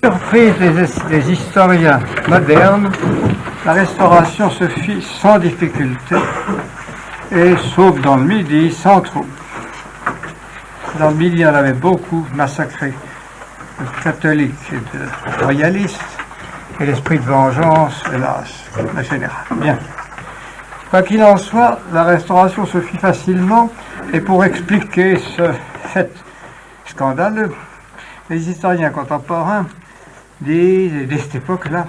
surprise des historiens modernes, la Restauration se fit sans difficulté et, sauf dans le Midi, sans trouble. Dans le Midi, on avait beaucoup massacré de catholiques et de royalistes, et l'esprit de vengeance, hélas, le général. Bien. Quoi qu'il en soit, la Restauration se fit facilement, et pour expliquer ce fait scandaleux, les historiens contemporains disent, dès cette époque-là,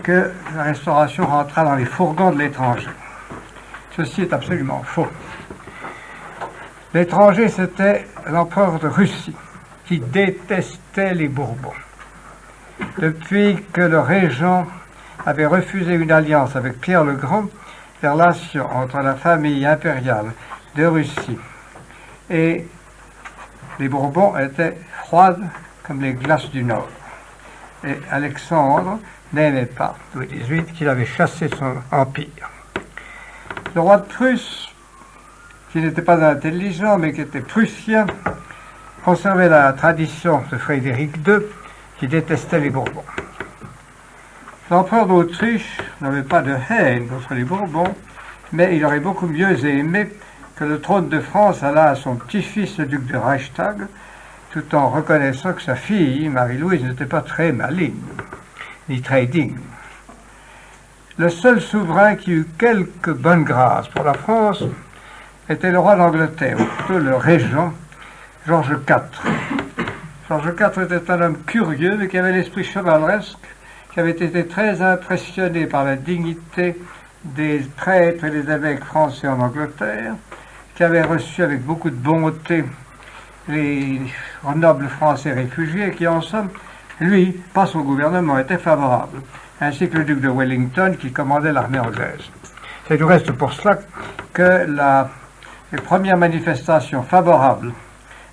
que la Restauration rentra dans les fourgons de l'étranger. Ceci est absolument faux. L'étranger, c'était l'empereur de Russie, qui détestait les Bourbons. Depuis que le régent avait refusé une alliance avec Pierre le Grand, les relations entre la famille impériale de Russie et les Bourbons étaient froides comme les glaces du Nord. Et Alexandre n'aimait pas Louis XVIII, qu'il avait chassé son empire. Le roi de Prusse, qui n'était pas intelligent, mais qui était prussien, conservait la tradition de Frédéric II, qui détestait les Bourbons. L'empereur d'Autriche n'avait pas de haine contre les Bourbons, mais il aurait beaucoup mieux aimé que le trône de France allât à son petit-fils, le duc de Reichstag, tout en reconnaissant que sa fille, Marie-Louise, n'était pas très maligne, ni très digne. Le seul souverain qui eut quelques bonnes grâces pour la France était le roi d'Angleterre, ou plutôt le régent Georges IV. Georges IV était un homme curieux, mais qui avait l'esprit chevaleresque, qui avait été très impressionné par la dignité des prêtres et des évêques français en Angleterre, qui avait reçu avec beaucoup de bonté les nobles français réfugiés, qui en somme, lui, pas son gouvernement, était favorable, ainsi que le duc de Wellington qui commandait l'armée anglaise. C'est du reste pour cela que les premières manifestations favorables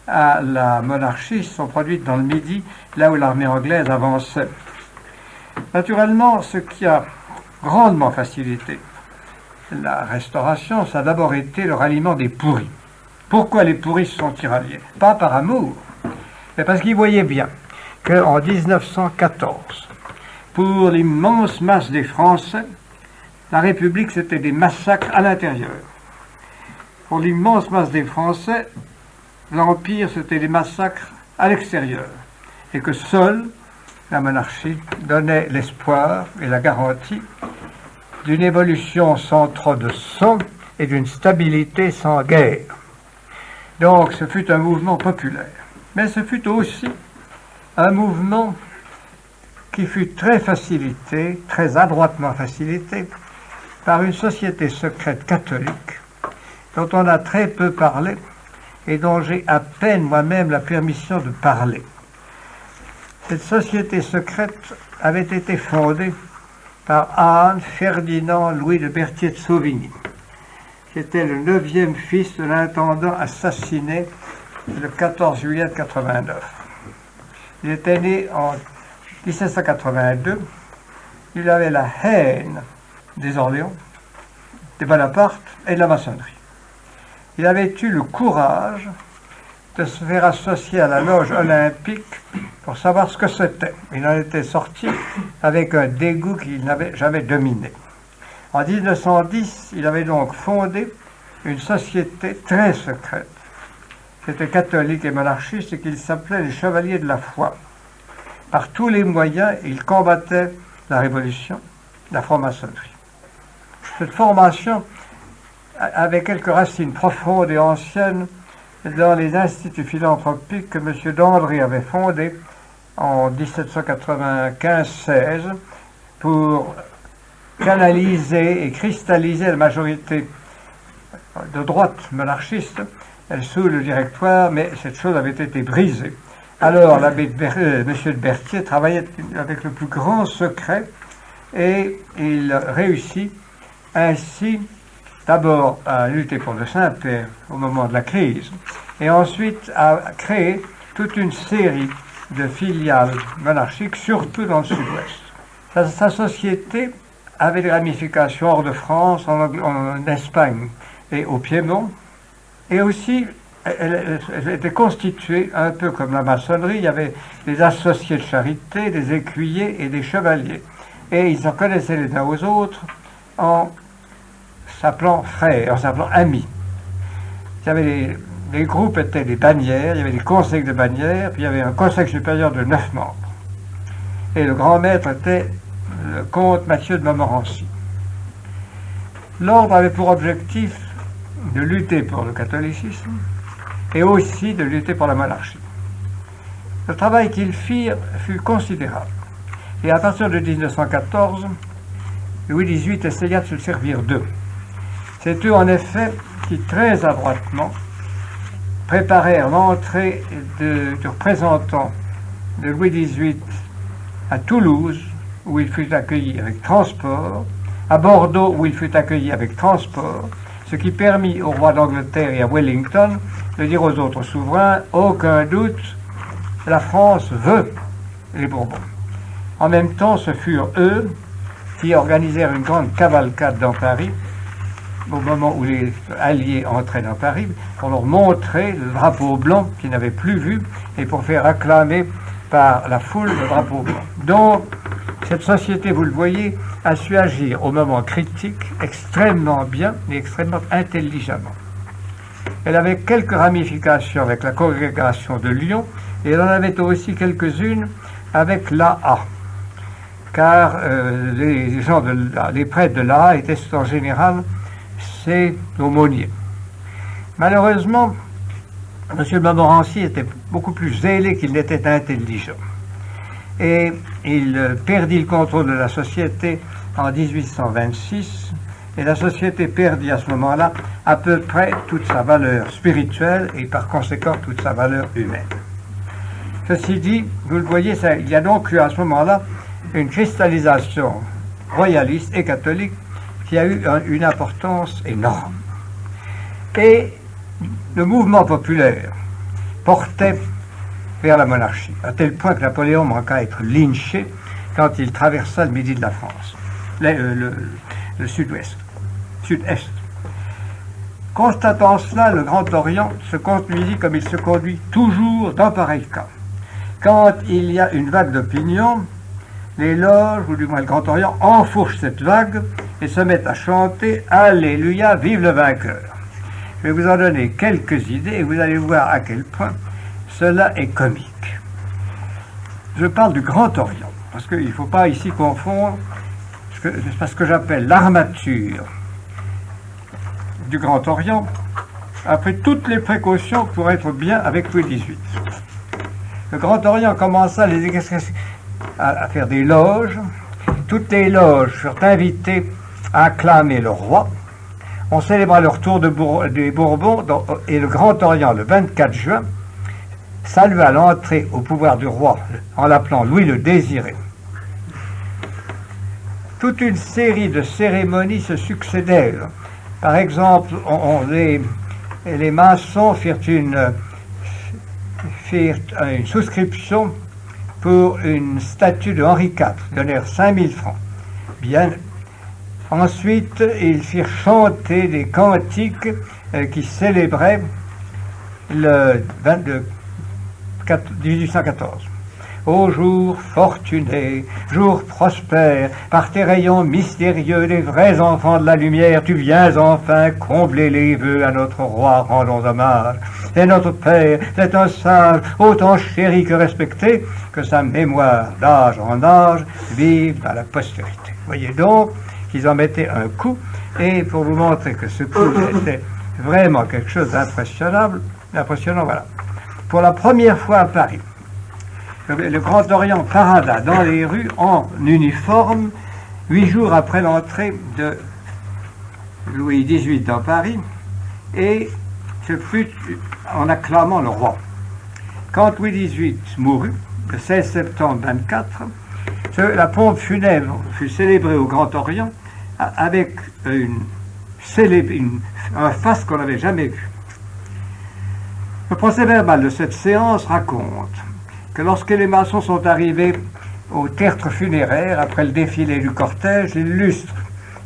à la monarchie sont produites dans le Midi, là où l'armée anglaise avançait. Naturellement, ce qui a grandement facilité la Restauration, ça a d'abord été le ralliement des pourris. Pourquoi les pourris se sont-ils ralliés? Pas par amour, mais parce qu'ils voyaient bien qu'en 1914, pour l'immense masse des Français, la République, c'était des massacres à l'intérieur. Pour l'immense masse des Français, l'Empire, c'était des massacres à l'extérieur. Et que seule la monarchie donnait l'espoir et la garantie d'une évolution sans trop de sang et d'une stabilité sans guerre. Donc ce fut un mouvement populaire. Mais ce fut aussi un mouvement qui fut très facilité, très adroitement facilité, par une société secrète catholique dont on a très peu parlé et dont j'ai à peine moi-même la permission de parler. Cette société secrète avait été fondée par Anne Ferdinand Louis de Berthier de Sauvigny, qui était le 9e fils de l'intendant assassiné le 14 juillet 89. Il était né en 1782. Il avait la haine des Orléans, des Bonaparte et de la maçonnerie. Il avait eu le courage de se faire associer à la loge olympique pour savoir ce que c'était. Il en était sorti avec un dégoût qu'il n'avait jamais dominé. En 1910, il avait donc fondé une société très secrète, qui était catholique et monarchiste et qu'il s'appelait les Chevaliers de la Foi. Par tous les moyens, il combattait la Révolution, la franc-maçonnerie. Cette formation avait quelques racines profondes et anciennes dans les instituts philanthropiques que M. Dandré avait fondés en 1795-16 pour canaliser et cristalliser la majorité de droite monarchiste sous le Directoire, mais cette chose avait été brisée. Alors M. de Berthier travaillait avec le plus grand secret et il réussit ainsi d'abord à lutter pour le Saint-Père au moment de la crise, et ensuite à créer toute une série de filiales monarchiques, surtout dans le sud-ouest. Sa société avait des ramifications hors de France, en Espagne et au Piémont, et aussi elle était constituée un peu comme la maçonnerie. Il y avait des associés de charité, des écuyers et des chevaliers. Et ils en connaissaient les uns aux autres en s'appelant frères, en s'appelant amis. Il y avait les groupes étaient des bannières, il y avait des conseils de bannières, puis il y avait un conseil supérieur de 9 membres. Et le grand maître était le comte Mathieu de Montmorency. L'ordre avait pour objectif de lutter pour le catholicisme et aussi de lutter pour la monarchie. Le travail qu'ils firent fut considérable. Et à partir de 1914, Louis XVIII essaya de se servir d'eux. C'est eux, en effet, qui très adroitement préparèrent l'entrée du représentant de Louis XVIII à Toulouse, où il fut accueilli avec transport, à Bordeaux, où il fut accueilli avec transport, ce qui permit au roi d'Angleterre et à Wellington de dire aux autres souverains, aucun doute, la France veut les Bourbons. En même temps, ce furent eux qui organisèrent une grande cavalcade dans Paris, au moment où les Alliés entraient dans Paris, pour leur montrer le drapeau blanc qu'ils n'avaient plus vu et pour faire acclamer par la foule le drapeau blanc. Donc, cette société, vous le voyez, a su agir au moment critique extrêmement bien et extrêmement intelligemment. Elle avait quelques ramifications avec la congrégation de Lyon et elle en avait aussi quelques-unes avec l'AA. Car les prêtres de l'AA étaient en général ses aumôniers. Malheureusement, M. de Montmorency était beaucoup plus zélé qu'il n'était intelligent. Et il perdit le contrôle de la société en 1826, et la société perdit à ce moment-là à peu près toute sa valeur spirituelle et par conséquent toute sa valeur humaine. Ceci dit, vous le voyez, il y a donc eu à ce moment-là une cristallisation royaliste et catholique qui a eu une importance énorme. Et le mouvement populaire portait vers la monarchie, à tel point que Napoléon manqua à être lynché quand il traversa le midi de la France, le sud-est. Constatant cela, le Grand Orient se conduisit comme il se conduit toujours dans pareil cas. Quand il y a une vague d'opinion, les loges, ou du moins le Grand Orient, enfourchent cette vague et se mettent à chanter « Alléluia, vive le vainqueur ». Je vais vous en donner quelques idées et vous allez voir à quel point cela est comique. Je parle du Grand Orient, parce qu'il ne faut pas ici confondre ce que j'appelle l'armature du Grand Orient, après toutes les précautions pour être bien avec Louis XVIII. Le Grand Orient commença à faire des loges. Toutes les loges furent invitées à acclamer le roi. On célébra le retour des Bourbons et le Grand Orient, le 24 juin, salua l'entrée au pouvoir du roi en l'appelant Louis le Désiré. Toute une série de cérémonies se succédèrent. Par exemple, les maçons firent une souscription pour une statue de Henri IV, ils donnèrent 5000 francs. Bien. Ensuite, ils firent chanter des cantiques qui célébraient le 1814. Ô jour fortuné, jour prospère, par tes rayons mystérieux, les vrais enfants de la lumière, tu viens enfin combler les vœux à notre roi, rendons hommage. Et notre père, c'est un sage, autant chéri que respecté, que sa mémoire d'âge en âge vive dans la postérité. Voyez donc qu'ils en mettaient un coup, et pour vous montrer que ce coup était vraiment quelque chose d'impressionnant, voilà. Pour la première fois à Paris, le Grand Orient parada dans les rues en uniforme, 8 jours après l'entrée de Louis XVIII dans Paris, et ce fut en acclamant le roi. Quand Louis XVIII mourut, le 16 septembre 24, la pompe funèbre fut célébrée au Grand Orient avec un faste qu'on n'avait jamais vu. Le procès-verbal de cette séance raconte que lorsque les maçons sont arrivés au tertre funéraire, après le défilé du cortège, l'illustre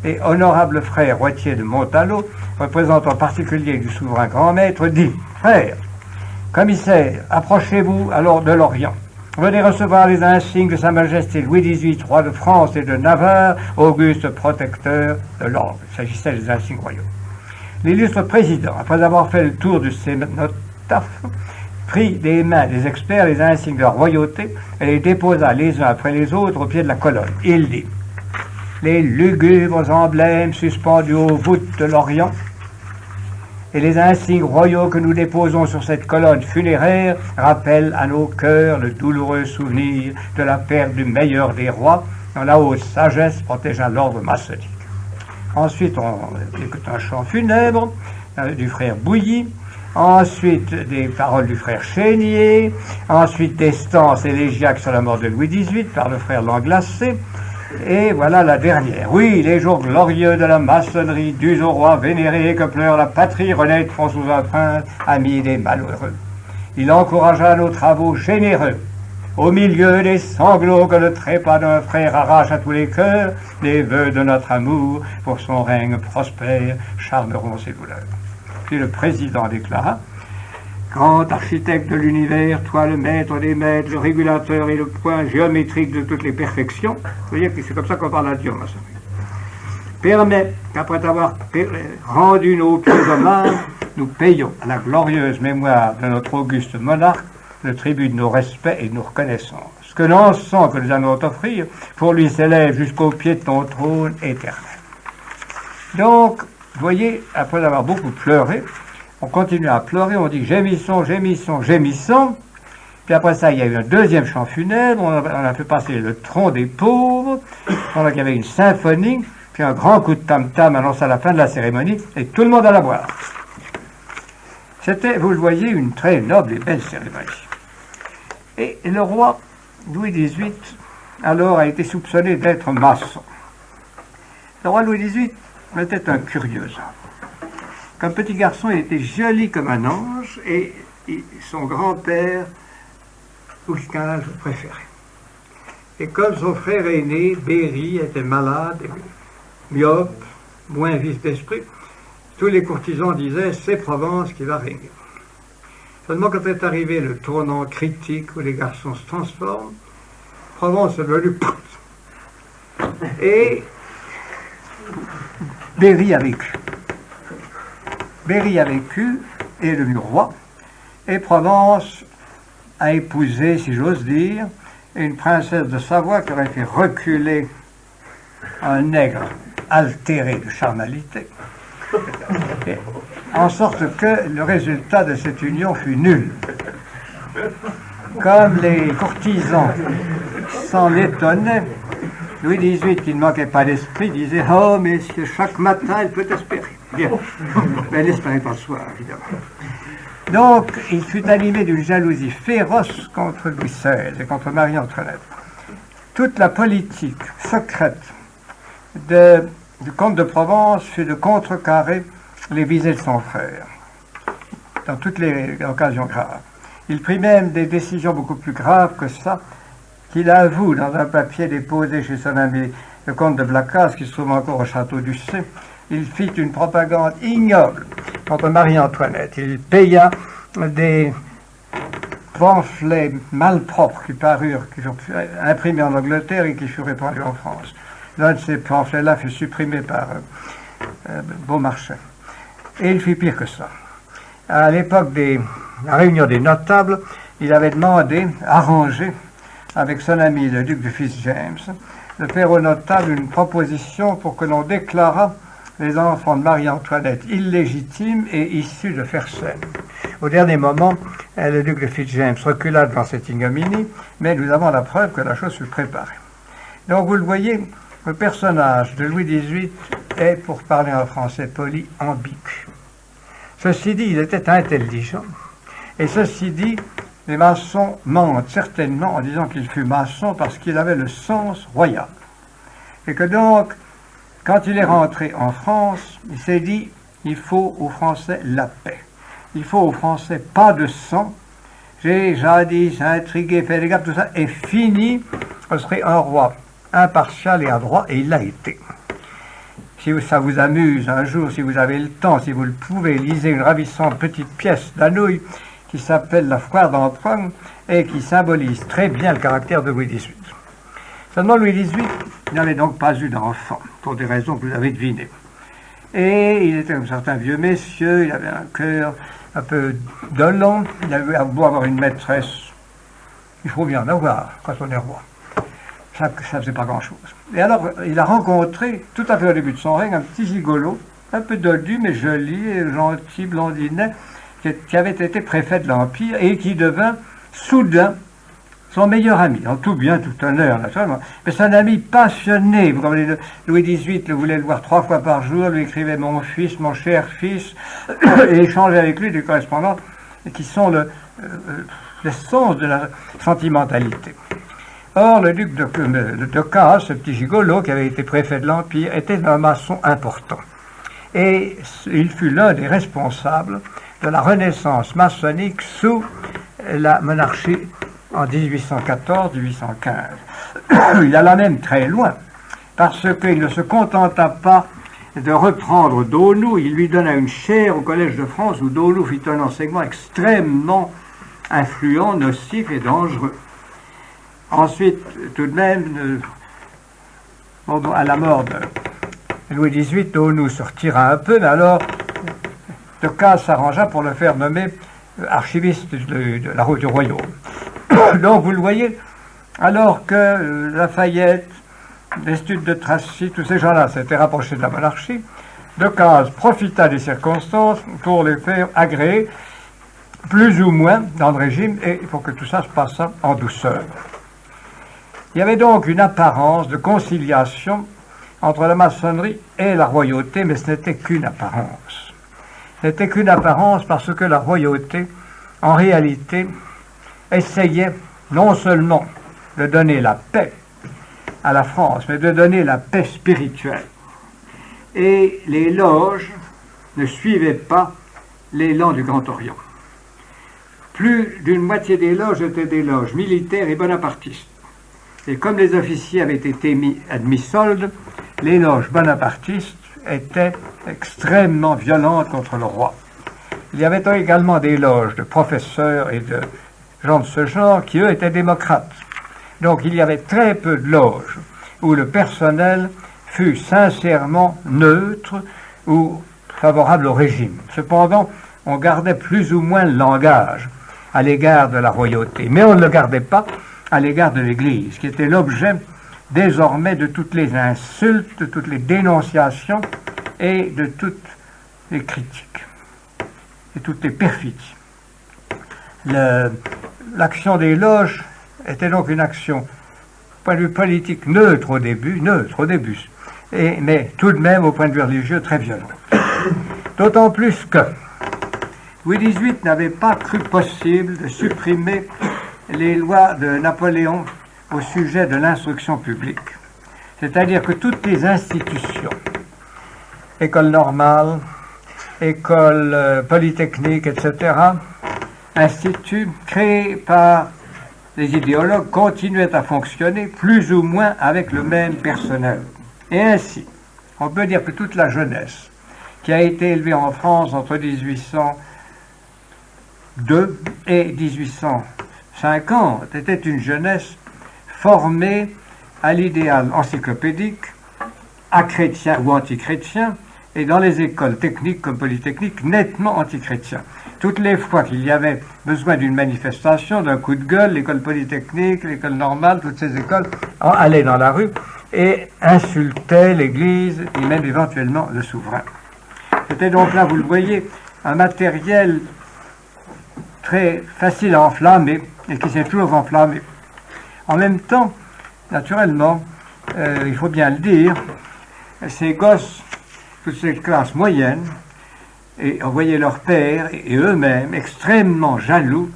et honorable frère Roitier de Montalot, représentant particulier du souverain grand maître, dit Frères, commissaires, approchez-vous alors de l'Orient. Venez recevoir les insignes de Sa Majesté Louis XVIII, roi de France et de Navarre, auguste protecteur de l'ordre. Il s'agissait des insignes royaux. L'illustre président, après avoir fait le tour du cénotaphe, prit des mains des experts les insignes de la royauté et les déposa les uns après les autres au pied de la colonne. Il dit: les lugubres emblèmes suspendus aux voûtes de l'Orient et les insignes royaux que nous déposons sur cette colonne funéraire rappellent à nos cœurs le douloureux souvenir de la perte du meilleur des rois dont la haute sagesse protégea l'ordre maçonnique. Ensuite, on écoute un chant funèbre du frère Bouilly, ensuite des paroles du frère Chénier, ensuite des stances élégiaques sur la mort de Louis XVIII par le frère Langlacé, et voilà la dernière. Oui, les jours glorieux de la maçonnerie, dus au roi vénéré que pleure la patrie, renaîtront sous un prince, ami des malheureux. Il encouragea nos travaux généreux. Au milieu des sanglots que le trépas d'un frère arrache à tous les cœurs, les vœux de notre amour pour son règne prospère charmeront ses douleurs. Puis le président déclara: grand architecte de l'univers, toi le maître des maîtres, le régulateur et le point géométrique de toutes les perfections, vous voyez que c'est comme ça qu'on parle à Dieu, ma soeur. Permets qu'après avoir rendu nos pieux hommages, nous payons à la glorieuse mémoire de notre auguste monarque le tribut de nos respects et de nos reconnaissances. Que l'encens que nous allons t'offrir pour lui s'élève jusqu'au pied de ton trône éternel. Donc, vous voyez, après avoir beaucoup pleuré, on continue à pleurer, on dit gémissons, gémissons, gémissons. Puis après ça, il y a eu un deuxième chant funèbre, on a fait passer le tronc des pauvres, pendant qu'il y avait une symphonie, puis un grand coup de tam-tam annonça la fin de la cérémonie, et tout le monde alla boire. C'était, vous le voyez, une très noble et belle cérémonie. Et le roi Louis XVIII, alors, a été soupçonné d'être maçon. Le roi Louis XVIII était un curieux homme. Comme petit garçon, il était joli comme un ange, et son grand-père, Louis XV, le préférait. Et comme son frère aîné, Berry, était malade, myope, moins vif d'esprit, tous les courtisans disaient: c'est Provence qui va régner. Seulement quand est arrivé le tournant critique où les garçons se transforment, Provence est devenue et Berry a vécu. Berry a vécu et est devenu roi, et Provence a épousé, si j'ose dire, une princesse de Savoie qui aurait fait reculer un nègre altéré de charnalité, en sorte que le résultat de cette union fut nul. Comme les courtisans s'en étonnaient, Louis XVIII, qui ne manquait pas d'esprit, disait: oh, messieurs, chaque matin, il peut espérer. Bien. Mais elle n'espérait pas le soir, évidemment. Donc, il fut animé d'une jalousie féroce contre Louis XVI et contre Marie-Antoinette. Toute la politique secrète du comte de Provence fut de contrecarrer les visées de son frère, dans toutes les occasions graves. Il prit même des décisions beaucoup plus graves que ça, qu'il avoue dans un papier déposé chez son ami le comte de Blacas, qui se trouve encore au château d'Ussé. Il fit une propagande ignoble contre Marie-Antoinette. Il paya des pamphlets malpropres qui furent imprimés en Angleterre et qui furent répandus en France. L'un de ces pamphlets-là fut supprimé par Beaumarchais. Et il fit pire que ça. À l'époque de la réunion des notables, il avait demandé, arrangé, avec son ami le duc de Fitzjames, de faire aux notables une proposition pour que l'on déclarât les enfants de Marie-Antoinette illégitimes et issus de Fersen. Au dernier moment, le duc de Fitzjames recula devant cette ignominie, mais nous avons la preuve que la chose fut préparée. Donc vous le voyez, le personnage de Louis XVIII est, pour parler en français poli, ambigu. Ceci dit, il était intelligent, et ceci dit, les maçons mentent certainement en disant qu'il fut maçon parce qu'il avait le sens royal. Et que donc, quand il est rentré en France, il s'est dit: il faut aux Français la paix. Il faut aux Français pas de sang. J'ai jadis intrigué, fait des gaffes, tout ça est fini. Ce serait un roi impartial et adroit, et il l'a été. si ça vous amuse un jour, si vous avez le temps, si vous le pouvez, lisez une ravissante petite pièce d'Hanouille qui s'appelle La Foire d'Empoigne et qui symbolise très bien le caractère de Louis XVIII. Seulement Louis XVIII n'avait donc pas eu d'enfant, pour des raisons que vous avez devinées. Et il était comme certains vieux messieurs, il avait un cœur un peu dolent, il avait beau avoir une maîtresse, il faut bien en avoir quand on est roi. Ça ne faisait pas grand-chose. Et alors, il a rencontré, tout à fait au début de son règne, un petit gigolo, un peu dodu, mais joli et gentil, blondinet, qui avait été préfet de l'Empire et qui devint soudain son meilleur ami. En tout bien, tout honneur, naturellement. Mais c'est un ami passionné. Vous comprenez, Louis XVIII le voulait le voir 3 fois par jour, lui écrivait « mon fils, mon cher fils », et échangeait avec lui des correspondances qui sont l'essence de la sentimentalité. Or, le duc de Cazes, ce petit gigolo qui avait été préfet de l'Empire, était un maçon important. Et il fut l'un des responsables de la renaissance maçonnique sous la monarchie en 1814-1815. Il alla même très loin, parce qu'il ne se contenta pas de reprendre Daunou, il lui donna une chaire au Collège de France où Daunou fit un enseignement extrêmement influent, nocif et dangereux. Ensuite, tout de même, à la mort de Louis XVIII, Daunou se retira un peu, mais alors de Cazes s'arrangea pour le faire nommer archiviste de la route du royaume. Donc, vous le voyez, alors que Lafayette, l'Estude de Tracy, tous ces gens-là s'étaient rapprochés de la monarchie, de Cazes profita des circonstances pour les faire agréer plus ou moins dans le régime et pour que tout ça se passât en douceur. Il y avait donc une apparence de conciliation entre la maçonnerie et la royauté, mais ce n'était qu'une apparence. Ce n'était qu'une apparence parce que la royauté, en réalité, essayait non seulement de donner la paix à la France, mais de donner la paix spirituelle. Et les loges ne suivaient pas l'élan du Grand Orient. Plus d'une moitié des loges étaient des loges militaires et bonapartistes. Et comme les officiers avaient été admis soldes, les loges bonapartistes étaient extrêmement violentes contre le roi. Il y avait également des loges de professeurs et de gens de ce genre qui, eux, étaient démocrates. Donc il y avait très peu de loges où le personnel fut sincèrement neutre ou favorable au régime. Cependant, on gardait plus ou moins le langage à l'égard de la royauté, mais on ne le gardait pas à l'égard de l'Église, qui était l'objet désormais de toutes les insultes, de toutes les dénonciations et de toutes les critiques et toutes les perfidies. L'action des loges était donc une action, point de vue politique, neutre au début, mais tout de même, au point de vue religieux, très violente. D'autant plus que Louis XVIII n'avait pas cru possible de supprimer les lois de Napoléon au sujet de l'instruction publique. C'est-à-dire que toutes les institutions, école normale, école polytechnique, etc., instituts créés par les idéologues continuaient à fonctionner plus ou moins avec le même personnel. Et ainsi, on peut dire que toute la jeunesse qui a été élevée en France entre 1802 et 1850 était une jeunesse formée à l'idéal encyclopédique, à chrétien ou antichrétien, et dans les écoles techniques comme polytechniques, nettement antichrétiens. Toutes les fois qu'il y avait besoin d'une manifestation, d'un coup de gueule, l'école polytechnique, l'école normale, toutes ces écoles allaient dans la rue et insultaient l'Église et même éventuellement le souverain. C'était donc là, vous le voyez, un matériel très facile à enflammer et qui s'est toujours enflammé. En même temps, naturellement, il faut bien le dire, ces gosses, toutes ces classes moyennes, et on voyait leurs pères et eux-mêmes extrêmement jaloux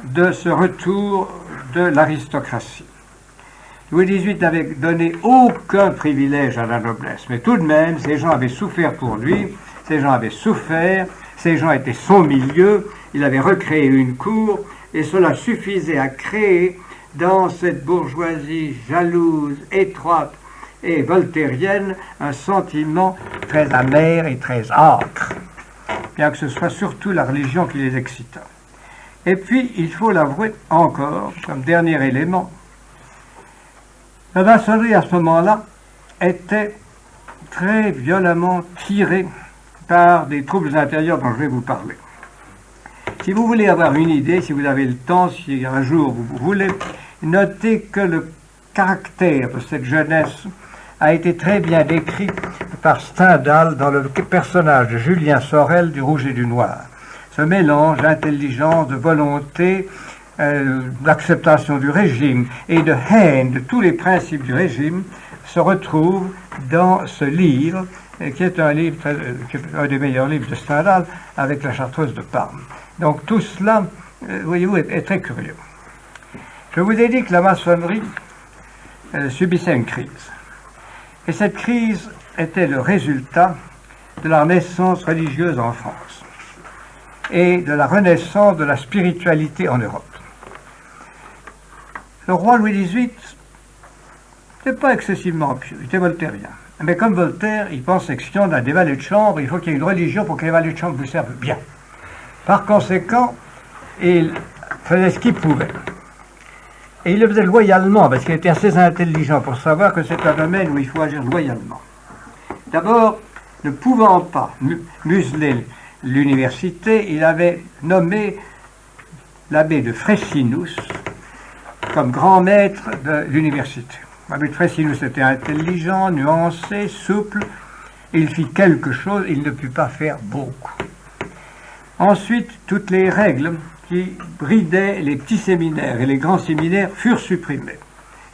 de ce retour de l'aristocratie. Louis XVIII n'avait donné aucun privilège à la noblesse, mais tout de même, ces gens avaient souffert pour lui, ces gens avaient souffert, ces gens étaient son milieu, il avait recréé une cour, et cela suffisait à créer dans cette bourgeoisie jalouse, étroite et voltairienne, un sentiment très amer et très âcre, bien que ce soit surtout la religion qui les excita. Et puis, il faut l'avouer encore, comme dernier élément, la maçonnerie à ce moment-là était très violemment tirée par des troubles intérieurs dont je vais vous parler. Si vous voulez avoir une idée, si vous avez le temps, si un jour vous voulez, notez que le caractère de cette jeunesse a été très bien décrit par Stendhal dans le personnage de Julien Sorel du Rouge et du Noir. Ce mélange d'intelligence, de volonté, d'acceptation du régime et de haine de tous les principes du régime se retrouve dans ce livre, qui est un livre, un des meilleurs livres de Stendhal, avec la Chartreuse de Parme. Donc tout cela, voyez-vous, est très curieux. Je vous ai dit que la maçonnerie subissait une crise. Et cette crise était le résultat de la renaissance religieuse en France et de la renaissance de la spiritualité en Europe. Le roi Louis XVIII n'était pas excessivement pieux, il était voltairien. Mais comme Voltaire, il pensait que si on a des valets de chambre, il faut qu'il y ait une religion pour que les valets de chambre vous servent bien. Par conséquent, il faisait ce qu'il pouvait. Et il le faisait loyalement, parce qu'il était assez intelligent pour savoir que c'est un domaine où il faut agir loyalement. D'abord, ne pouvant pas museler l'université, il avait nommé l'abbé de Frayssinous comme grand maître de l'université. L'abbé de Frayssinous était intelligent, nuancé, souple. Il fit quelque chose, il ne put pas faire beaucoup. Ensuite, toutes les règles qui bridaient les petits séminaires et les grands séminaires furent supprimées.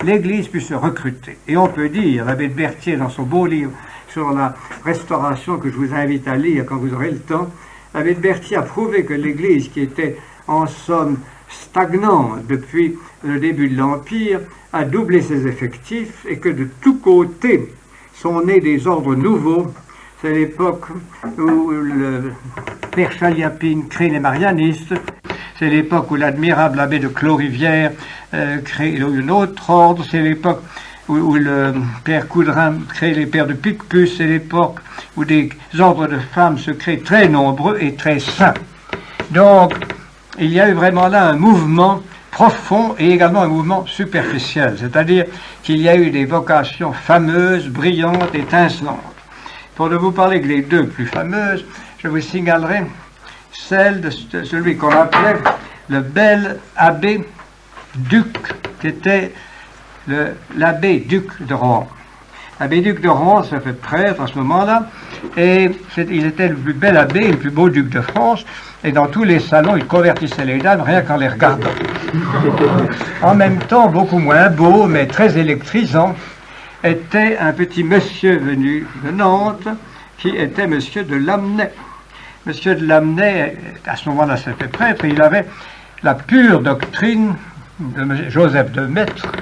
L'Église put se recruter. Et on peut dire, l'abbé de Berthier, dans son beau livre sur la restauration que je vous invite à lire quand vous aurez le temps, l'abbé de Berthier a prouvé que l'Église, qui était en somme stagnante depuis le début de l'Empire, a doublé ses effectifs et que de tous côtés sont nés des ordres nouveaux. C'est l'époque où le père Chaliapine crée les marianistes, c'est l'époque où l'admirable abbé de Clos-Rivière crée un autre ordre, c'est l'époque où le père Coudrin crée les pères de Picpus, c'est l'époque où des ordres de femmes se créent très nombreux et très saints. Donc, il y a eu vraiment là un mouvement profond et également un mouvement superficiel, c'est-à-dire qu'il y a eu des vocations fameuses, brillantes, étincelantes. Pour ne vous parler que les deux plus fameuses, je vous signalerai celle de celui qu'on appelait le bel abbé duc, qui était l'abbé duc de Rohan. L'abbé duc de Rohan se fait prêtre à ce moment-là, et il était le plus bel abbé, le plus beau duc de France, et dans tous les salons, il convertissait les dames rien qu'en les regardant. En même temps, beaucoup moins beau, mais très électrisant, était un petit monsieur venu de Nantes, qui était monsieur de Lamennais. Monsieur de Lamennais, à ce moment-là, s'était prêtre, et il avait la pure doctrine de Joseph de Maistre,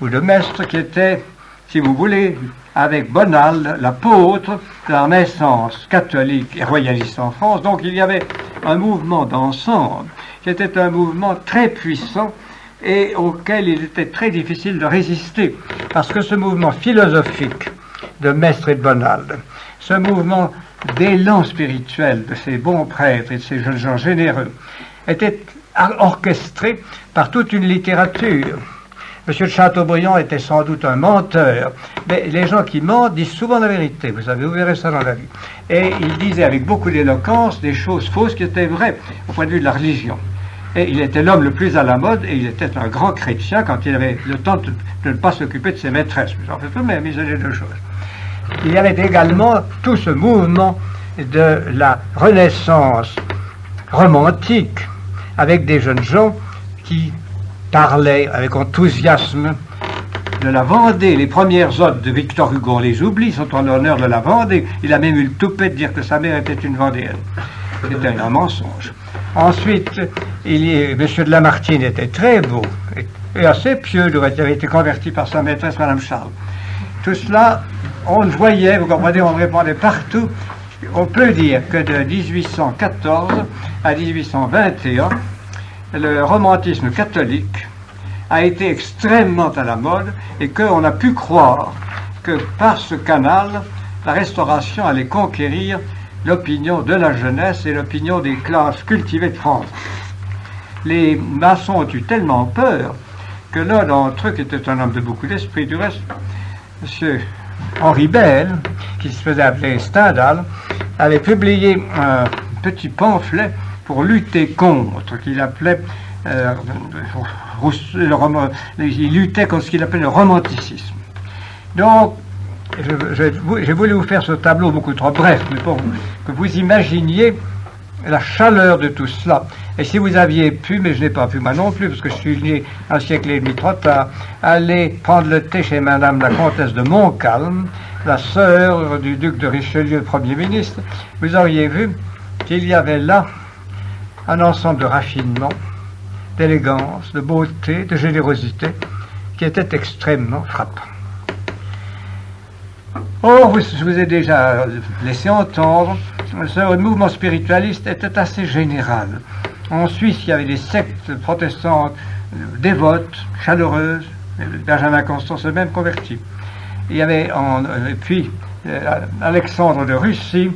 ou de Mestre, qui était, si vous voulez, avec Bonald, l'apôtre de la Renaissance catholique et royaliste en France. Donc il y avait un mouvement d'ensemble, qui était un mouvement très puissant, et auquel il était très difficile de résister, parce que ce mouvement philosophique de Mestre et de Bonald, ce mouvement d'élan spirituel de ces bons prêtres et de ces jeunes gens généreux, était orchestré par toute une littérature. Monsieur de Chateaubriand était sans doute un menteur, mais les gens qui mentent disent souvent la vérité, vous savez, vous verrez ça dans la vie. Et il disait avec beaucoup d'éloquence des choses fausses qui étaient vraies au point de vue de la religion. Et il était l'homme le plus à la mode, et il était un grand chrétien quand il avait le temps de ne pas s'occuper de ses maîtresses. J'en fais tout de même, il les deux choses. Il y avait également tout ce mouvement de la Renaissance romantique, avec des jeunes gens qui parlaient avec enthousiasme de la Vendée. Les premières odes de Victor Hugo, on les oublie, sont en l'honneur de la Vendée. Il a même eu le toupet de dire que sa mère était une Vendéenne. C'était un mensonge. Ensuite, M. de Lamartine était très beau et assez pieux, il avait été converti par sa maîtresse, Mme Charles. Tout cela, on le voyait, vous comprenez, on le répandait partout. On peut dire que de 1814 à 1821, le romantisme catholique a été extrêmement à la mode et qu'on a pu croire que par ce canal, la Restauration allait conquérir l'opinion de la jeunesse et l'opinion des classes cultivées de France. Les maçons ont eu tellement peur que l'un d'entre eux, qui était un homme de beaucoup d'esprit du reste, M. Henri Bell, qui se faisait appeler Stendhal, avait publié un petit pamphlet pour lutter contre, qu'il appelait il luttait contre ce qu'il appelait le romanticisme. Donc, j'ai voulu vous faire ce tableau beaucoup trop bref, mais pour que vous imaginiez la chaleur de tout cela. Et si vous aviez pu, mais je n'ai pas pu moi non plus, parce que je suis né un siècle et demi trop tard, aller prendre le thé chez Madame la Comtesse de Montcalm, la sœur du duc de Richelieu, Premier ministre, vous auriez vu qu'il y avait là un ensemble de raffinement, d'élégance, de beauté, de générosité, qui était extrêmement frappant. Or, je vous ai déjà laissé entendre, ce mouvement spiritualiste était assez général. En Suisse, il y avait des sectes protestantes dévotes, chaleureuses. Benjamin Constant s'est même converti. Il y avait, puis, Alexandre de Russie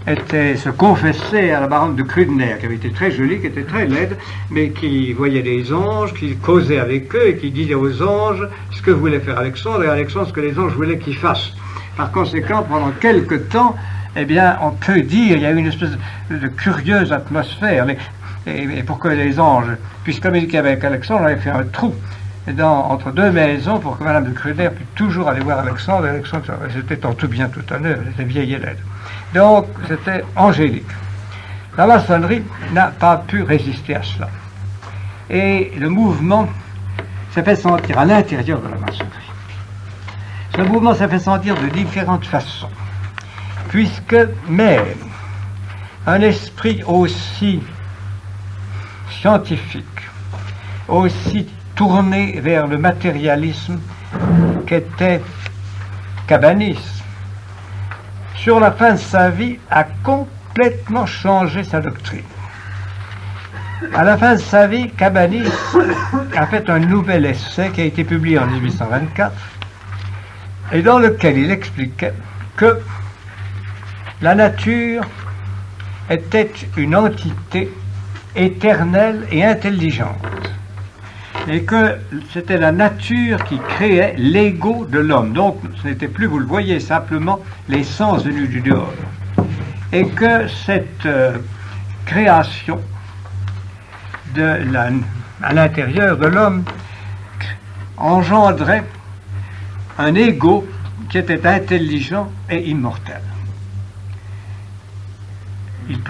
se confessait à la baronne de Krüdener, qui avait été très jolie, qui était très laide, mais qui voyait des anges, qui causait avec eux et qui disait aux anges ce que voulait faire Alexandre, et Alexandre ce que les anges voulaient qu'il fasse. Par conséquent, pendant quelque temps, eh bien, on peut dire, il y a eu une espèce de curieuse atmosphère, et pour que les anges puissent communiquer avec Alexandre, on avait fait un trou entre deux maisons pour que Madame de Krüdener puisse toujours aller voir Alexandre, et Alexandre, c'était en tout bien tout honneur, elle était vieille et laide. Donc, c'était angélique. La maçonnerie n'a pas pu résister à cela. Et le mouvement s'est fait sentir à l'intérieur de la maçonnerie. Ce mouvement s'est fait sentir de différentes façons, puisque même un esprit aussi scientifique, aussi tourné vers le matérialisme qu'était Cabanis, sur la fin de sa vie, a complètement changé sa doctrine. À la fin de sa vie, Cabanis a fait un nouvel essai qui a été publié en 1824 et dans lequel il expliquait que la nature était une entité éternelle et intelligente et que c'était la nature qui créait l'ego de l'homme. Donc ce n'était plus, vous le voyez, simplement les sens venus du dehors. Et que cette création à l'intérieur de l'homme engendrait un ego qui était intelligent et immortel.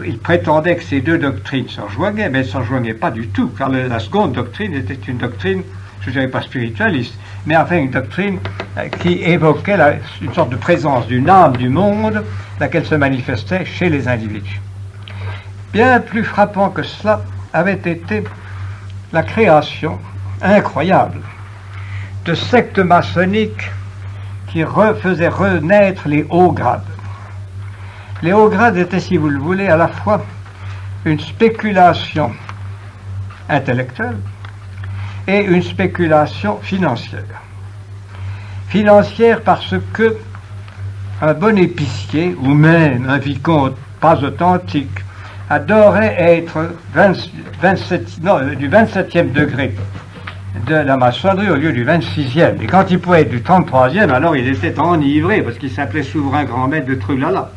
Il prétendait que ces deux doctrines se rejoignaient, mais elles ne se rejoignaient pas du tout, car la seconde doctrine était une doctrine, je ne dirais pas spiritualiste, mais enfin une doctrine qui évoquait une sorte de présence d'une âme du monde, laquelle se manifestait chez les individus. Bien plus frappant que cela avait été la création incroyable de sectes maçonniques qui faisaient renaître les hauts grades. Les hauts grades étaient, si vous le voulez, à la fois une spéculation intellectuelle et une spéculation financière. Financière parce que un bon épicier, ou même un vicomte pas authentique, adorait être du 27e degré de la maçonnerie au lieu du 26e. Et quand il pouvait être du 33e, alors il était enivré, parce qu'il s'appelait souverain grand maître de Trulala.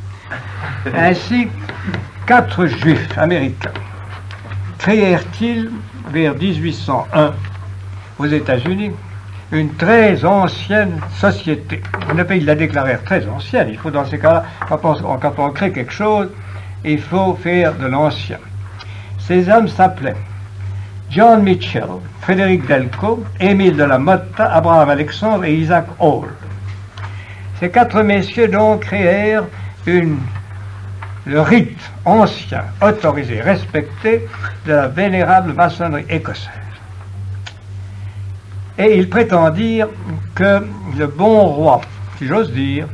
Ainsi, 4 juifs américains créèrent-ils vers 1801 aux États-Unis une très ancienne société. Le pays la déclarèrent très ancienne. Il faut dans ces cas-là, quand on crée quelque chose, il faut faire de l'ancien. Ces hommes s'appelaient John Mitchell, Frédéric Delco, Émile de la Motta, Abraham Alexandre et Isaac Hall. Ces 4 messieurs donc créèrent le rite ancien, autorisé, respecté de la vénérable maçonnerie écossaise. Et ils prétendirent que le bon roi, si j'ose dire,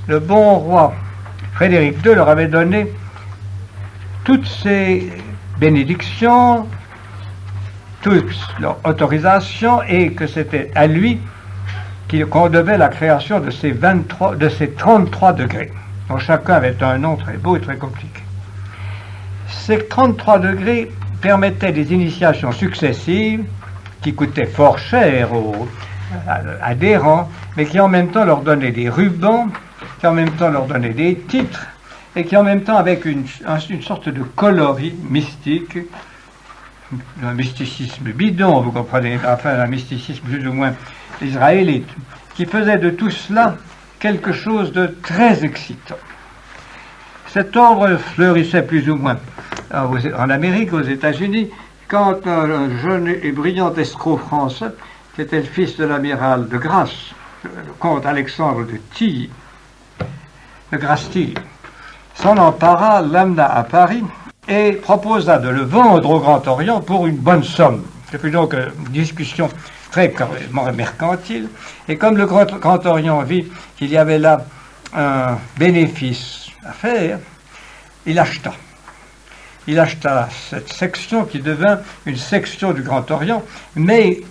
le bon roi Frédéric II leur avait donné toutes ses bénédictions, toute leur autorisation, et que c'était à lui qu'on devait la création de ces 33 degrés, dont chacun avait un nom très beau et très compliqué. Ces 33 degrés permettaient des initiations successives qui coûtaient fort cher aux adhérents, mais qui en même temps leur donnaient des rubans, qui en même temps leur donnaient des titres, et qui en même temps avec une sorte de coloris mystique, un mysticisme bidon, vous comprenez, enfin un mysticisme plus ou moins israélite, qui faisait de tout cela quelque chose de très excitant. Cet ordre fleurissait plus ou moins en Amérique, aux États-Unis, quand un jeune et brillant escroc français, qui était le fils de l'amiral de Grasse, le comte Alexandre de Tilly, de Grasse-Tilly, s'en empara, l'amena à Paris et proposa de le vendre au Grand Orient pour une bonne somme. Ce fut donc une discussion très mercantile, et comme le Grand Orient vit qu'il y avait là un bénéfice à faire, il acheta. Il acheta cette section qui devint une section du Grand Orient, mais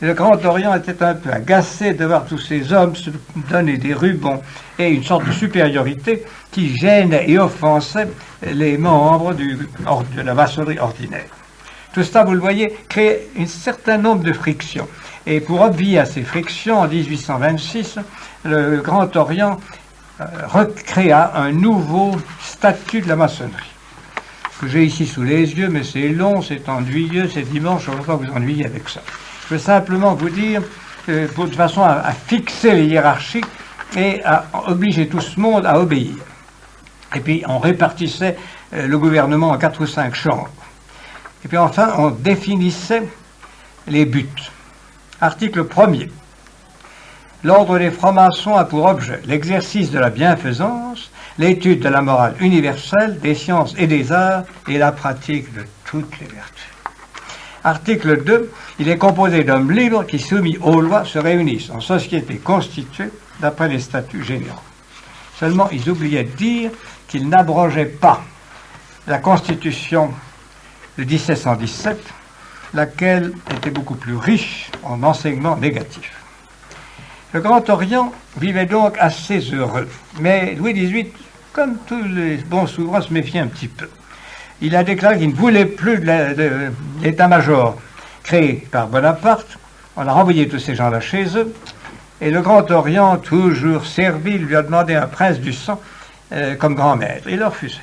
le Grand Orient était un peu agacé de voir tous ces hommes se donner des rubans et une sorte de supériorité qui gênait et offensait les membres de la maçonnerie ordinaire. Tout cela, vous le voyez, crée un certain nombre de frictions. Et pour obvier à ces frictions, en 1826, le Grand Orient recréa un nouveau statut de la maçonnerie, que j'ai ici sous les yeux, mais c'est long, c'est ennuyeux, c'est dimanche, je ne veux pas vous ennuyer avec ça. Je veux simplement vous dire, de façon à fixer les hiérarchies et à obliger tout ce monde à obéir. Et puis on répartissait le gouvernement en 4 ou 5 chambres. Et puis enfin, on définissait les buts. Article 1er. L'ordre des francs-maçons a pour objet l'exercice de la bienfaisance, l'étude de la morale universelle, des sciences et des arts, et la pratique de toutes les vertus. Article 2. Il est composé d'hommes libres qui, soumis aux lois, se réunissent en société constituée d'après les statuts généraux. Seulement, ils oubliaient de dire qu'ils n'abrogeaient pas la Constitution de 1717, laquelle était beaucoup plus riche en enseignements négatifs. Le Grand Orient vivait donc assez heureux, mais Louis XVIII, comme tous les bons souverains, se méfiait un petit peu. Il a déclaré qu'il ne voulait plus de l'état-major créé par Bonaparte. On a renvoyé tous ces gens-là chez eux, et le Grand Orient, toujours servile, lui a demandé un prince du sang comme grand maître. Il a refusé.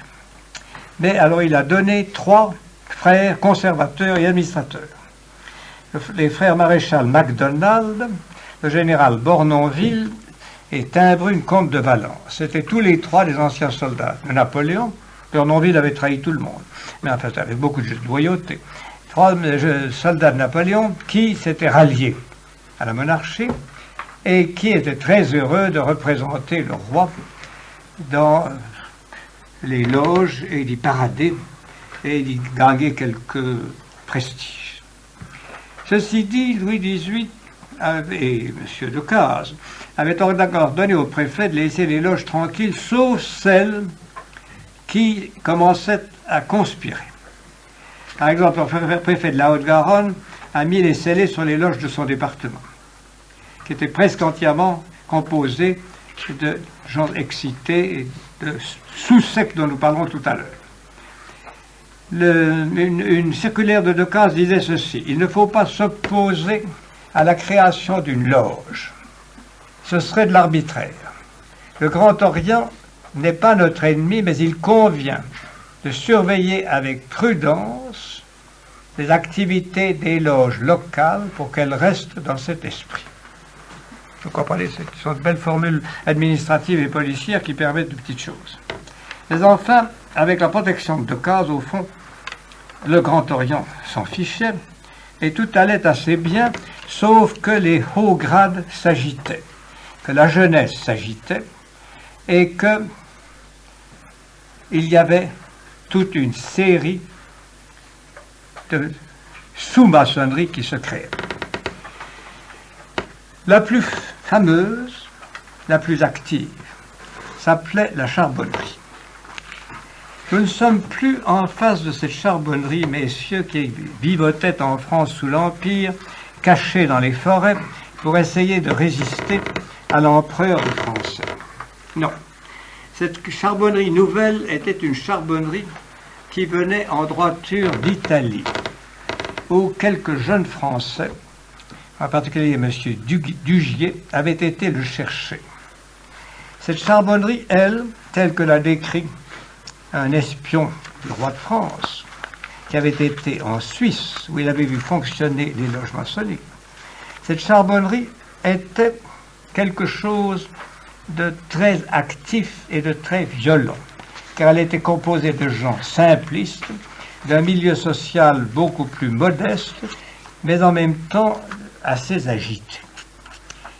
Mais alors il a donné 3 frères conservateurs et administrateurs. Les frères maréchal MacDonald, le général Bournonville et Timbrune, comte de Valence. C'étaient tous les 3 des anciens soldats de Napoléon. Bournonville avait trahi tout le monde, mais en fait avec beaucoup de loyauté. 3 soldats de Napoléon qui s'étaient ralliés à la monarchie et qui étaient très heureux de représenter le roi dans les loges et d'y parader et d'y gagner quelques prestiges. Ceci dit, Louis XVIII et M. Decazes avaient ordonné au préfet de laisser les loges tranquilles, sauf celles qui commençaient à conspirer. Par exemple, le préfet de la Haute-Garonne a mis les scellés sur les loges de son département, qui étaient presque entièrement composés de gens excités et de sous-sectes dont nous parlerons tout à l'heure. Une circulaire de Decazes disait ceci: il ne faut pas s'opposer à la création d'une loge. Ce serait de l'arbitraire. Le Grand Orient n'est pas notre ennemi, mais il convient de surveiller avec prudence les activités des loges locales pour qu'elles restent dans cet esprit. Vous comprenez, ce sont de belles formules administratives et policières qui permettent de petites choses. Mais enfin, avec la protection de Decazes, au fond, le Grand Orient s'en fichait et tout allait assez bien, sauf que les hauts grades s'agitaient, que la jeunesse s'agitait et que il y avait toute une série de sous-maçonneries qui se créaient. La plus fameuse, la plus active, s'appelait la charbonnerie. Nous ne sommes plus en face de cette charbonnerie, messieurs, qui vivotait en France sous l'Empire, cachée dans les forêts, pour essayer de résister à l'empereur des Français. Non. Cette charbonnerie nouvelle était une charbonnerie qui venait en droiture d'Italie, où quelques jeunes Français, en particulier M. Dugier, avaient été le chercher. Cette charbonnerie, elle, telle que l'a décrit un espion du roi de France, qui avait été en Suisse, où il avait vu fonctionner les loges maçonniques, cette charbonnerie était quelque chose de très actif et de très violent, car elle était composée de gens simplistes, d'un milieu social beaucoup plus modeste, mais en même temps assez agité.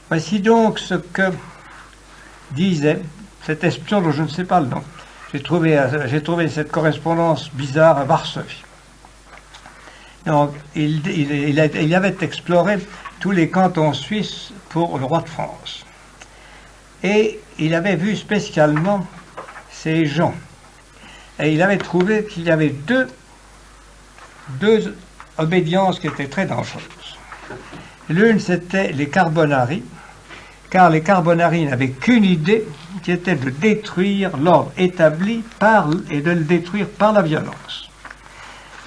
Voici donc ce que disait cet espion dont je ne sais pas le nom. J'ai trouvé cette correspondance bizarre à Varsovie. Donc, il avait exploré tous les cantons suisses pour le roi de France. Et il avait vu spécialement ces gens. Et il avait trouvé qu'il y avait deux obédiences qui étaient très dangereuses. L'une, c'était les Carbonari, car les Carbonari n'avaient qu'une idée, qui était de détruire l'ordre établi et de le détruire par la violence.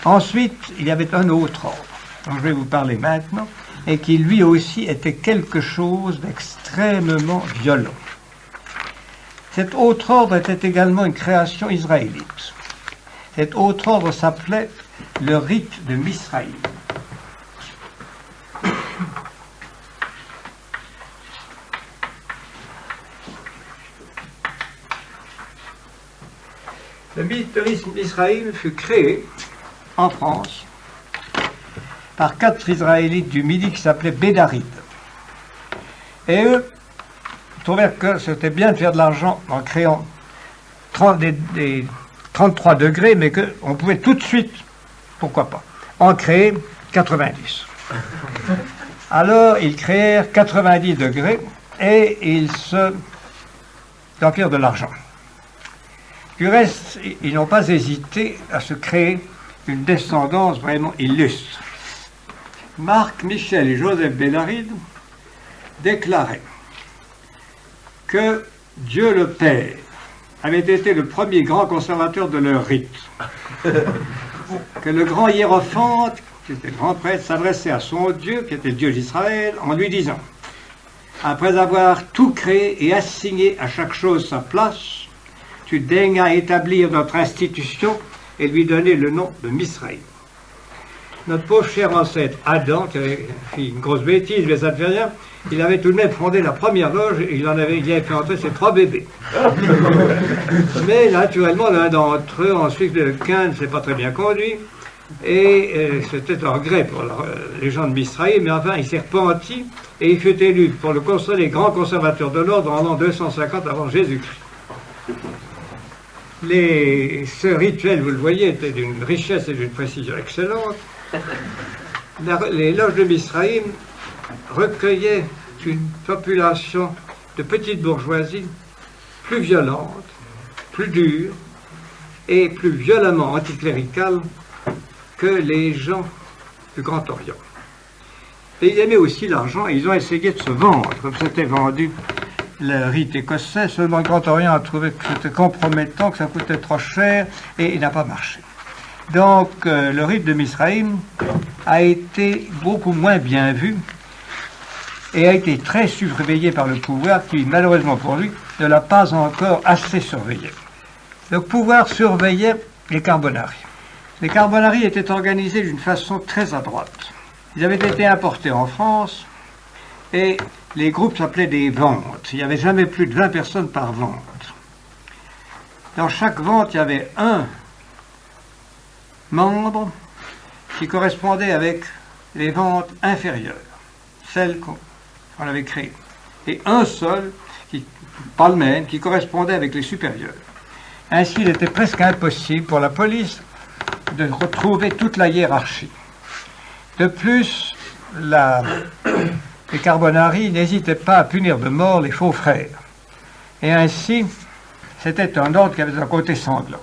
Ensuite, il y avait un autre ordre, dont je vais vous parler maintenant, et qui lui aussi était quelque chose d'extrêmement violent. Cet autre ordre était également une création israélite. Cet autre ordre s'appelait le rite de Misraïm. Le rite de Misraïm fut créé en France par 4 Israélites du Midi qui s'appelaient Bédarides. Et eux trouvèrent que c'était bien de faire de l'argent en créant des 33 degrés, mais qu'on pouvait tout de suite, pourquoi pas, en créer 90. Alors, ils créèrent 90 degrés et ils en firent de l'argent. Du reste, ils n'ont pas hésité à se créer une descendance vraiment illustre. Marc, Michel et Joseph Bédaride déclaraient que Dieu le Père avait été le premier grand conservateur de leur rite, que le grand hiérophante, qui était le grand prêtre, s'adressait à son Dieu, qui était le Dieu d'Israël, en lui disant, après avoir tout créé et assigné à chaque chose sa place, tu daignas établir notre institution et lui donner le nom de Misraïm. Notre pauvre cher ancêtre Adam, qui avait fait une grosse bêtise, mais ça ne fait rien, il avait tout de même fondé la première loge et il avait fait entrer ses 3 bébés. Mais naturellement, l'un d'entre eux, ensuite le Cain, ne s'est pas très bien conduit, et c'était un regret pour les gens de Misraïm, mais enfin il s'est repenti et il fut élu pour le conseil grand conservateur de l'ordre en l'an 250 avant Jésus-Christ. Ce rituel, vous le voyez, était d'une richesse et d'une précision excellente. Les loges de Misraïm recueillaient une population de petite bourgeoisie plus violente, plus dure et plus violemment anticléricale que les gens du Grand Orient. Et ils aimaient aussi l'argent et ils ont essayé de se vendre, comme c'était vendu le rite écossais. Seulement le Grand Orient a trouvé que c'était compromettant, que ça coûtait trop cher et il n'a pas marché. Donc le rite de Misraïm a été beaucoup moins bien vu et a été très surveillé par le pouvoir qui, malheureusement pour lui, ne l'a pas encore assez surveillé. Le pouvoir surveillait les Carbonari. Les Carbonari étaient organisés d'une façon très adroite. Ils avaient été importés en France et les groupes s'appelaient des ventes. Il n'y avait jamais plus de 20 personnes par vente. Dans chaque vente, il y avait un membre qui correspondait avec les ventes inférieures, celles qu'on avait créées. Et un seul, pas le même, qui correspondait avec les supérieures. Ainsi, il était presque impossible pour la police de retrouver toute la hiérarchie. De plus, les Carbonari n'hésitaient pas à punir de mort les faux frères. Et ainsi, c'était un ordre qui avait un côté sanglant.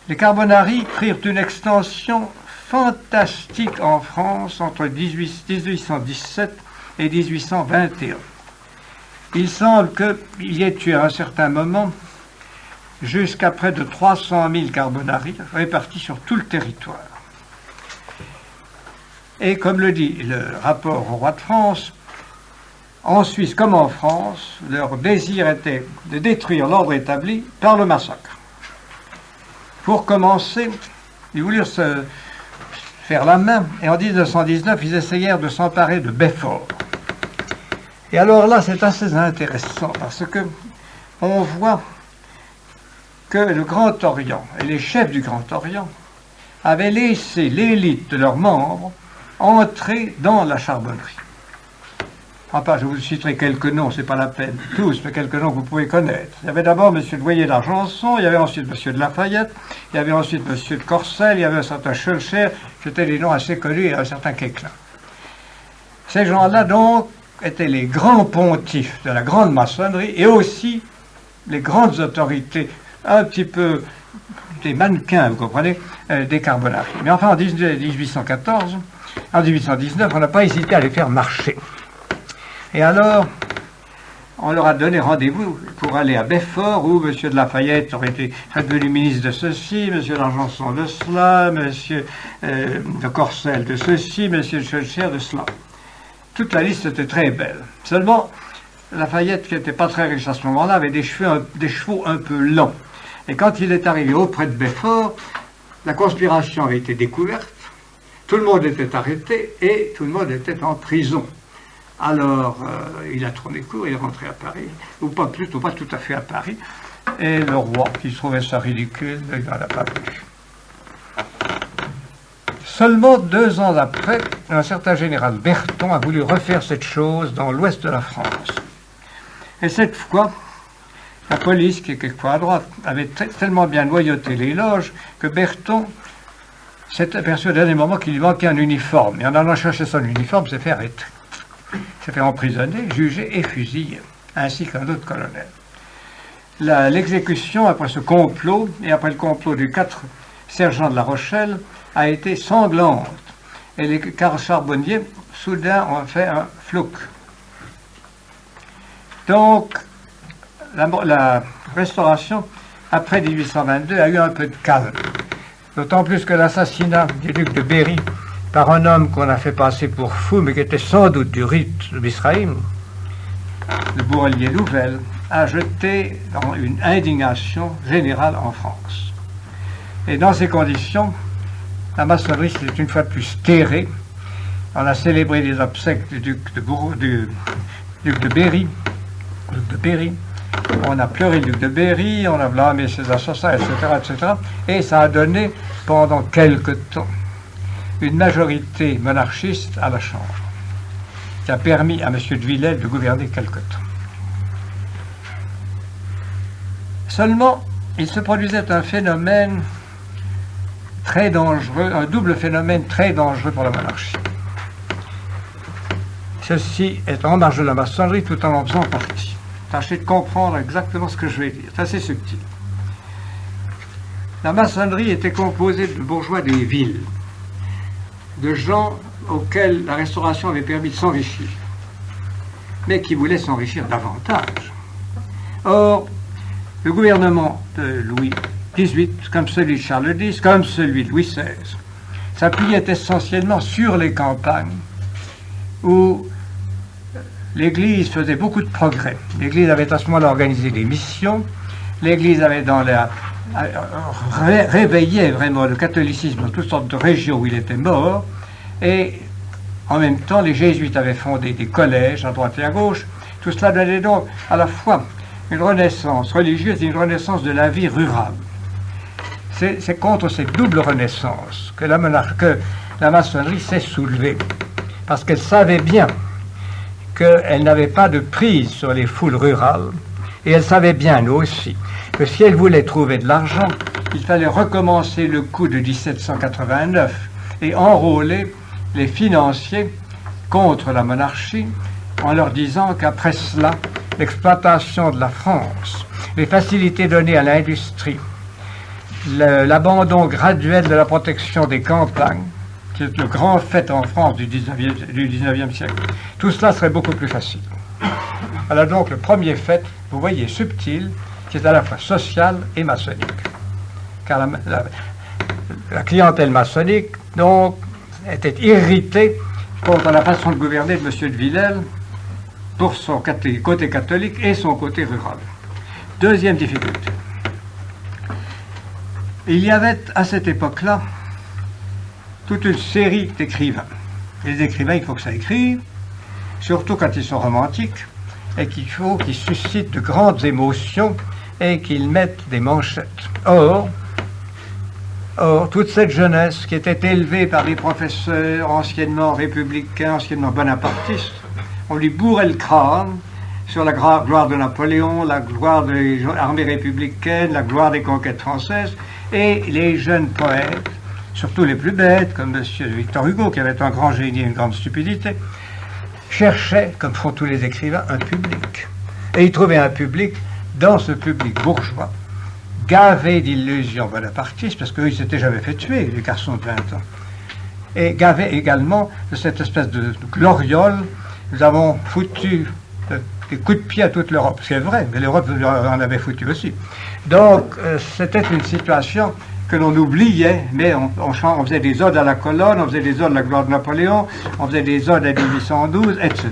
Les Carbonari prirent une extension fantastique en France entre 1817 et 1821. Il semble qu'il y ait eu à un certain moment jusqu'à près de 300 000 carbonari répartis sur tout le territoire. Et comme le dit le rapport au roi de France, en Suisse comme en France, leur désir était de détruire l'ordre établi par le massacre. Pour commencer, ils voulurent se faire la main, et en 1919, ils essayèrent de s'emparer de Belfort. Et alors là, c'est assez intéressant, parce que on voit que le Grand Orient et les chefs du Grand Orient avaient laissé l'élite de leurs membres entrer dans la charbonnerie. Enfin, je vous citerai quelques noms, c'est pas la peine, tous, mais quelques noms que vous pouvez connaître. Il y avait d'abord M. de Voyer d'Argenson, il y avait ensuite M. de Lafayette, il y avait ensuite M. de Corcelles, il y avait un certain Schulcher, c'était des noms assez connus, et un certain Quéclin. Ces gens-là, donc, étaient les grands pontifs de la grande maçonnerie et aussi les grandes autorités, un petit peu des mannequins, vous comprenez, des carbonari. Mais enfin, en 1814, en 1819, on n'a pas hésité à les faire marcher. Et alors, on leur a donné rendez-vous pour aller à Belfort, où M. de Lafayette aurait été devenu ministre de ceci, M. d'Argenson de cela, M. de Corcelles de ceci, M. de Schulcher de cela. Toute la liste était très belle. Seulement, Lafayette, qui n'était pas très riche à ce moment-là, avait des chevaux un peu lents. Et quand il est arrivé auprès de Belfort, la conspiration avait été découverte, tout le monde était arrêté et tout le monde était en prison. Alors, il a tourné court, il est rentré à Paris, ou pas plutôt, pas tout à fait à Paris, et le roi, qui trouvait ça ridicule, il n'en a pas voulu. Seulement 2 ans après, un certain général Berton a voulu refaire cette chose dans l'ouest de la France. Et cette fois, la police, qui est quelquefois à droite, avait tellement bien noyauté les loges que Berton s'est aperçu au dernier moment qu'il lui manquait un uniforme. Et en allant chercher son uniforme, s'est fait arrêter. S'est fait emprisonner, juger et fusiller, ainsi qu'un autre colonel. L'exécution, après ce complot, et après le complot des 4 sergents de La Rochelle, a été sanglante. Et les charbonniers, soudain, ont fait un flouk. Donc, la restauration, après 1822, a eu un peu de calme. D'autant plus que l'assassinat du duc de Berry par un homme qu'on a fait passer pour fou, mais qui était sans doute du rite de Misraïm, le bourrelier Louvel, a jeté dans une indignation générale en France. Et dans ces conditions, la maçonnerie s'est une fois de plus terrée. On a célébré les obsèques du duc de Berry. On a pleuré le duc de Berry, on a blâmé ses assassins, etc., etc. Et ça a donné, pendant quelque temps, une majorité monarchiste à la Chambre, qui a permis à M. de Villèle de gouverner quelque temps. Seulement, il se produisait un phénomène très dangereux, un double phénomène très dangereux pour la monarchie. Ceci est en marge de la maçonnerie tout en faisant partie. Tâchez de comprendre exactement ce que je vais dire. C'est assez subtil. La maçonnerie était composée de bourgeois des villes, de gens auxquels la Restauration avait permis de s'enrichir, mais qui voulaient s'enrichir davantage. Or, le gouvernement de Louis XVIII, comme celui de Charles X, comme celui de Louis XVI, s'appuyait essentiellement sur les campagnes où l'Église faisait beaucoup de progrès. L'Église avait à ce moment-là organisé des missions, l'Église avait réveillé vraiment le catholicisme dans toutes sortes de régions où il était mort, et en même temps les jésuites avaient fondé des collèges à droite et à gauche. Tout cela donnait donc à la fois une renaissance religieuse et une renaissance de la vie rurale. C'est contre cette double renaissance que la maçonnerie s'est soulevée, parce qu'elle savait bien qu'elle n'avait pas de prise sur les foules rurales, et elle savait bien, nous aussi, que si elle voulait trouver de l'argent, il fallait recommencer le coup de 1789 et enrôler les financiers contre la monarchie en leur disant qu'après cela, l'exploitation de la France, les facilités données à l'industrie, l'abandon graduel de la protection des campagnes qui est le grand fait en France du 19e siècle, tout cela serait beaucoup plus facile. Voilà donc le premier fait, vous voyez, subtil, qui est à la fois social et maçonnique. Car la clientèle maçonnique, donc, était irritée contre la façon de gouverner de M. de Villèle pour son côté catholique et son côté rural. Deuxième difficulté. Il y avait à cette époque-là toute une série d'écrivains. Les écrivains, il faut que ça écrive, surtout quand ils sont romantiques, et qu'il faut qu'ils suscitent de grandes émotions et qu'ils mettent des manchettes. Or, toute cette jeunesse qui était élevée par des professeurs anciennement républicains, anciennement bonapartistes, on lui bourrait le crâne sur la gloire de Napoléon, la gloire des armées républicaines, la gloire des conquêtes françaises, et les jeunes poètes, surtout les plus bêtes, comme M. Victor Hugo, qui avait un grand génie et une grande stupidité, cherchaient, comme font tous les écrivains, un public. Et ils trouvaient un public, dans ce public bourgeois, gavé d'illusions bonapartistes, parce qu'eux, ils s'étaient jamais fait tuer, les garçons de 20 ans. Et gavé également de cette espèce de gloriole. Nous avons foutu des coups de pied à toute l'Europe. C'est vrai, mais l'Europe en avait foutu aussi. Donc, c'était une situation que l'on oubliait, mais on faisait des odes à la colonne, on faisait des odes à la gloire de Napoléon, on faisait des odes à 1812, etc.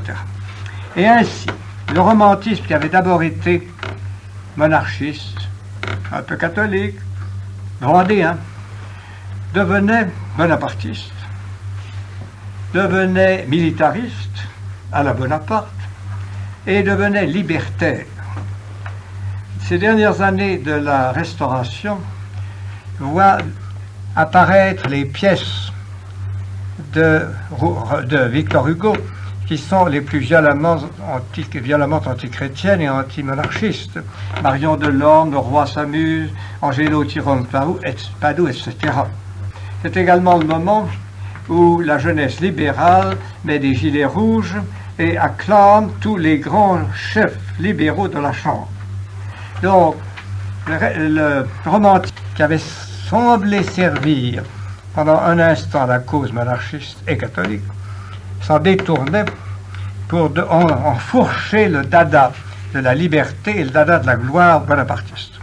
Et ainsi, le romantisme qui avait d'abord été monarchiste, un peu catholique, vendéen, devenait bonapartiste, devenait militariste à la Bonaparte et devenait libertaire. Ces dernières années de la Restauration voient apparaître les pièces de Victor Hugo qui sont les plus violemment antichrétiennes et antimonarchistes. Marion Delorme, Le Roi s'amuse, Angelo Tyrone Padoue, etc. C'est également le moment où la jeunesse libérale met des gilets rouges et acclame tous les grands chefs libéraux de la Chambre. Donc, le romantique qui avait semblé servir pendant un instant la cause monarchiste et catholique s'en détournait pour enfourcher le dada de la liberté et le dada de la gloire bonapartiste.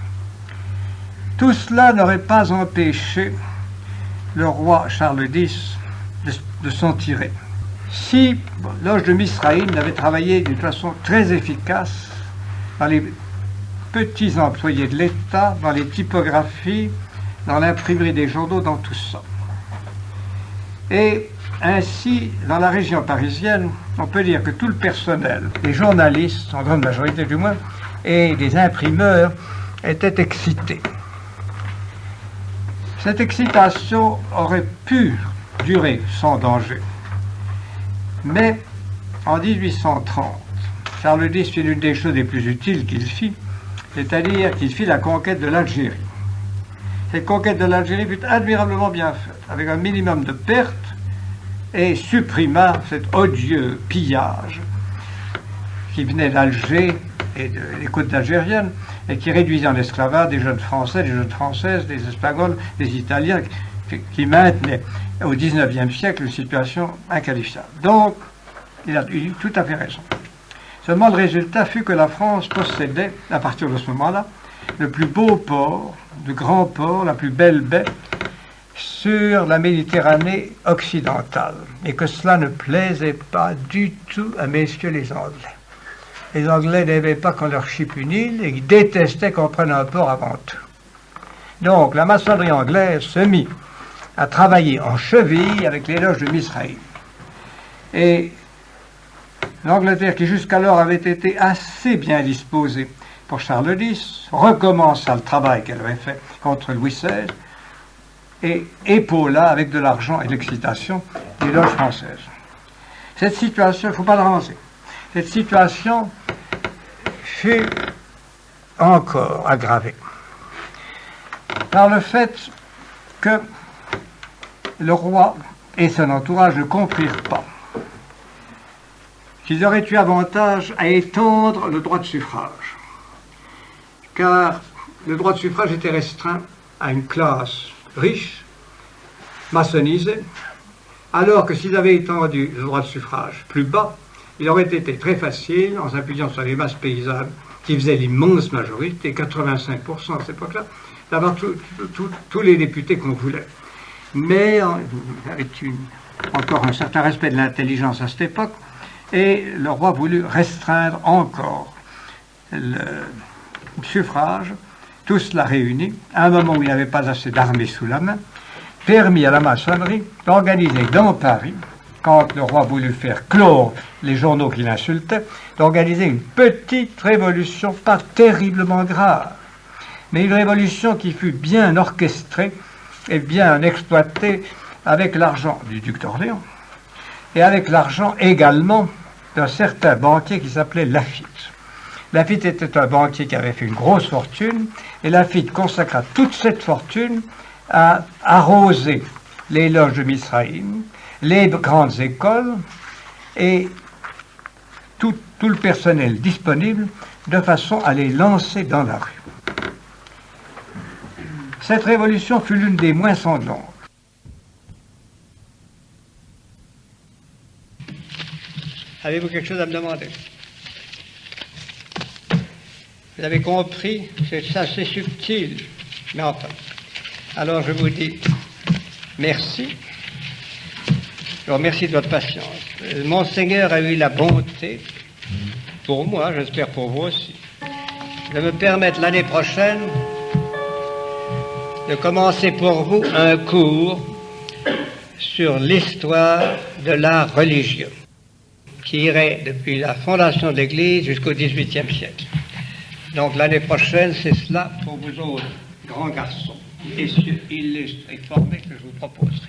Tout cela n'aurait pas empêché le roi Charles X de s'en tirer. Si loge de Misraïm avait travaillé d'une façon très efficace dans les petits employés de l'État, dans les typographies, dans l'imprimerie des journaux, dans tout ça. Et ainsi, dans la région parisienne, on peut dire que tout le personnel, les journalistes, en grande majorité du moins, et les imprimeurs étaient excités. Cette excitation aurait pu durer sans danger. Mais en 1830, Charles X fit l'une des choses les plus utiles qu'il fit, c'est-à-dire qu'il fit la conquête de l'Algérie. Cette conquête de l'Algérie fut admirablement bien faite, avec un minimum de pertes, et supprima cet odieux pillage qui venait d'Alger et des côtes algériennes, et qui réduisait en esclavage des jeunes Français, des jeunes Françaises, des Espagnols, des Italiens, qui maintenaient au XIXe siècle une situation inqualifiable. Donc, il a eu tout à fait raison. Seulement, le résultat fut que la France possédait, à partir de ce moment-là, le plus beau port, le grand port, la plus belle baie sur la Méditerranée occidentale, et que cela ne plaisait pas du tout à messieurs les Anglais. Les Anglais n'aimaient pas qu'on leur chipe une île, et ils détestaient qu'on prenne un port avant eux. Donc, la maçonnerie anglaise se mit à travailler en cheville avec les loges de Misraïm. Et l'Angleterre, qui jusqu'alors avait été assez bien disposée pour Charles X, recommença le travail qu'elle avait fait contre Louis XVI et épaula avec de l'argent et l'excitation les loges françaises. Cette situation, il ne faut pas le ranger, cette situation fut encore aggravée par le fait que le roi et son entourage ne comprirent pas qu'ils auraient eu avantage à étendre le droit de suffrage, car le droit de suffrage était restreint à une classe riche, maçonnisée, Alors que s'ils avaient étendu le droit de suffrage plus bas, il aurait été très facile, en s'appuyant sur les masses paysannes, qui faisaient l'immense majorité, 85% à cette époque-là, d'avoir tous les députés qu'on voulait. Mais avec encore un certain respect de l'intelligence à cette époque, et le roi voulut restreindre encore le suffrage, tout cela réuni, à un moment où il n'y avait pas assez d'armées sous la main, permis à la maçonnerie d'organiser dans Paris, quand le roi voulut faire clore les journaux qui l'insultaient, d'organiser une petite révolution, pas terriblement grave, mais une révolution qui fut bien orchestrée et bien exploitée avec l'argent du duc d'Orléans et avec l'argent également d'un certain banquier qui s'appelait Laffitte. Laffitte était un banquier qui avait fait une grosse fortune, et Laffitte consacra toute cette fortune à arroser les loges de Misraïm, les grandes écoles et tout le personnel disponible, de façon à les lancer dans la rue. Cette révolution fut l'une des moins sanglantes. Avez-vous quelque chose à me demander? Vous avez compris? C'est assez subtil, mais enfin. Alors je vous dis merci. Je vous remercie de votre patience. Monseigneur a eu la bonté, pour moi, j'espère pour vous aussi, de me permettre l'année prochaine de commencer pour vous un cours sur l'histoire de la religion, qui irait depuis la fondation de l'Église jusqu'au XVIIIe siècle. Donc l'année prochaine, c'est cela pour vous autres, grands garçons, messieurs illustres et formés, que je vous proposerai.